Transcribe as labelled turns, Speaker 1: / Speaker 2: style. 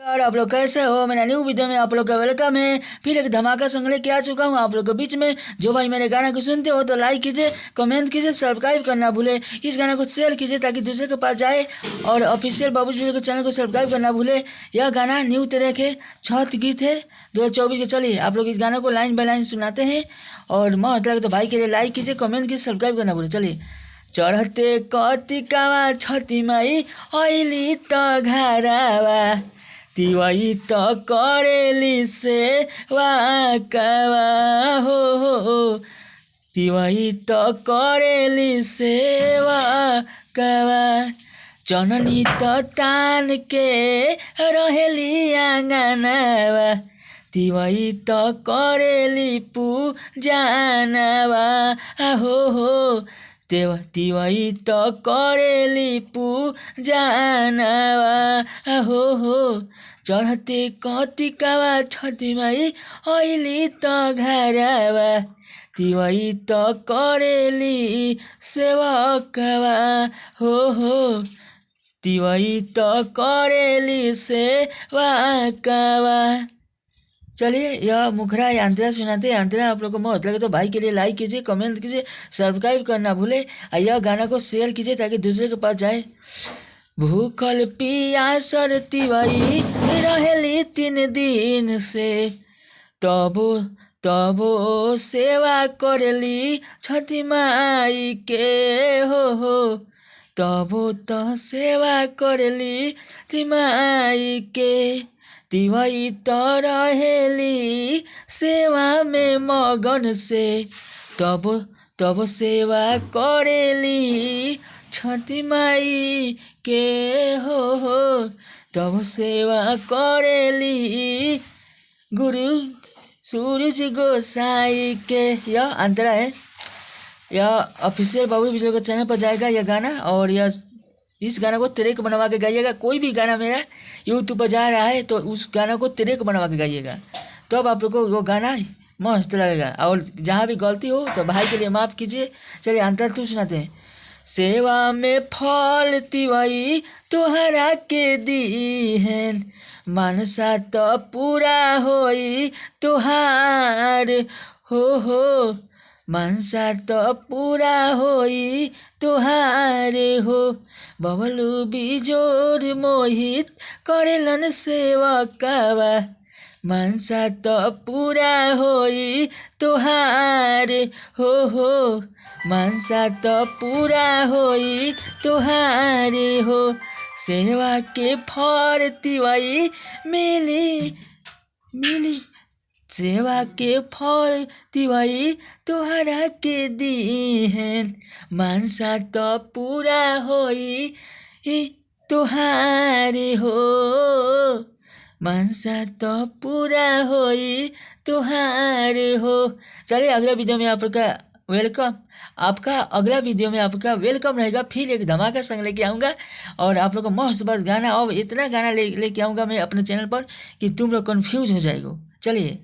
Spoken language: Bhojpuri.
Speaker 1: और आप लोग कैसे हो। मेरा न्यू वीडियो में आप लोग का वेलकम है। फिर एक धमाका संग लेके आ चुका हूँ आप लोग के बीच में। जो भाई मेरे गाना को सुनते हो तो लाइक कीजिए, कमेंट कीजिए, सब्सक्राइब करना भूले। इस गाने को शेयर कीजिए ताकि दूसरे के पास जाए। और ऑफिशियल बाबू जी के चैनल को सब्सक्राइब करना भूले। यह गाना न्यू तरह के छठ गीत है 2024 के। चलिए आप लोग इस गाने को लाइन बाय लाइन सुनाते हैं। और मस्त लगे तो भाई के लिए लाइक कीजिए, कमेंट कीजिए, सब्सक्राइब करना भूले। चलिए। चढ़ते कतिकावा छठी माई ऐली त घारावा, तिवाई त करेली सेवा कावा हो, तिवाई त करेली सेवा कावा। जननी त तान के रहेली आँगनावा, तिवाई त करेली पूजानावा हो, तिवाई त करेली पूजानावा हो। चढ़ते कतिकावा छठी माई ऐली त घारावा, तिवाई त करेली सेवकावा हो, तिवाई त करेली सेवकावा। चलिए यह मुखरा यांत्रा सुनाते यांत्रा आप लोग को मौत लगे तो भाई के लिए लाइक कीजिए, कमेंट कीजिए, सब्सक्राइब करना भूले। यह गाना को शेयर कीजिए ताकि दूसरे के पास जाए। भूखल पियासर तिवाई रहेली 3 दिन से, तबो सेवा करेली छठी माई के हो, तबो त सेवा करेली तिमाई के। तिवाई त रहेली सेवा में मगन से, तब सेवा करेली छठी माई के हो, तब सेवा करेली गुरु सूरज गोसाई के। यह अंतरा है। यह ऑफिशियल बाबू विजय के चैनल पर जाएगा यह गाना। और यह इस गाना को ट्रैक बनवा के गाइएगा। कोई भी गाना मेरा यूट्यूब पर जा रहा है तो उस गाना को ट्रैक बनवा के गाइएगा, तो अब आप लोग को वो गाना मस्त लगेगा। और जहाँ भी गलती हो तो भाई के लिए माफ़ कीजिए। चलिए अंतर तू सुनाते हैं। सेवा में फल तिवाई तुहरा के दीहन, मानसा तो पूरा होई तुहार हो, मनसा तो पूरा होई तुहार हो। बबलू बिजोर मोहित करेलन सेवकावा, मनसा तो पूरा होई तुहार हो, मनसा तो पूरा होई तुहार हो। सेवा के फल तिवाई मिली, सेवा के फल तिवाई तोहरा के दीहन, मनसा तो पूरा होई तुहारे हो, मनसा तो पूरा होई तुहारे हो। चलिए अगले वीडियो में आपका वेलकम, आपका अगला वीडियो में आपका वेलकम रहेगा। फिर एक धमाका संग लेके आऊँगा और आप लोग को मस्त बस गाना और इतना गाना लेके आऊँगा मैं अपने चैनल पर कि तुम लोग कन्फ्यूज हो जाएगा। चलिए।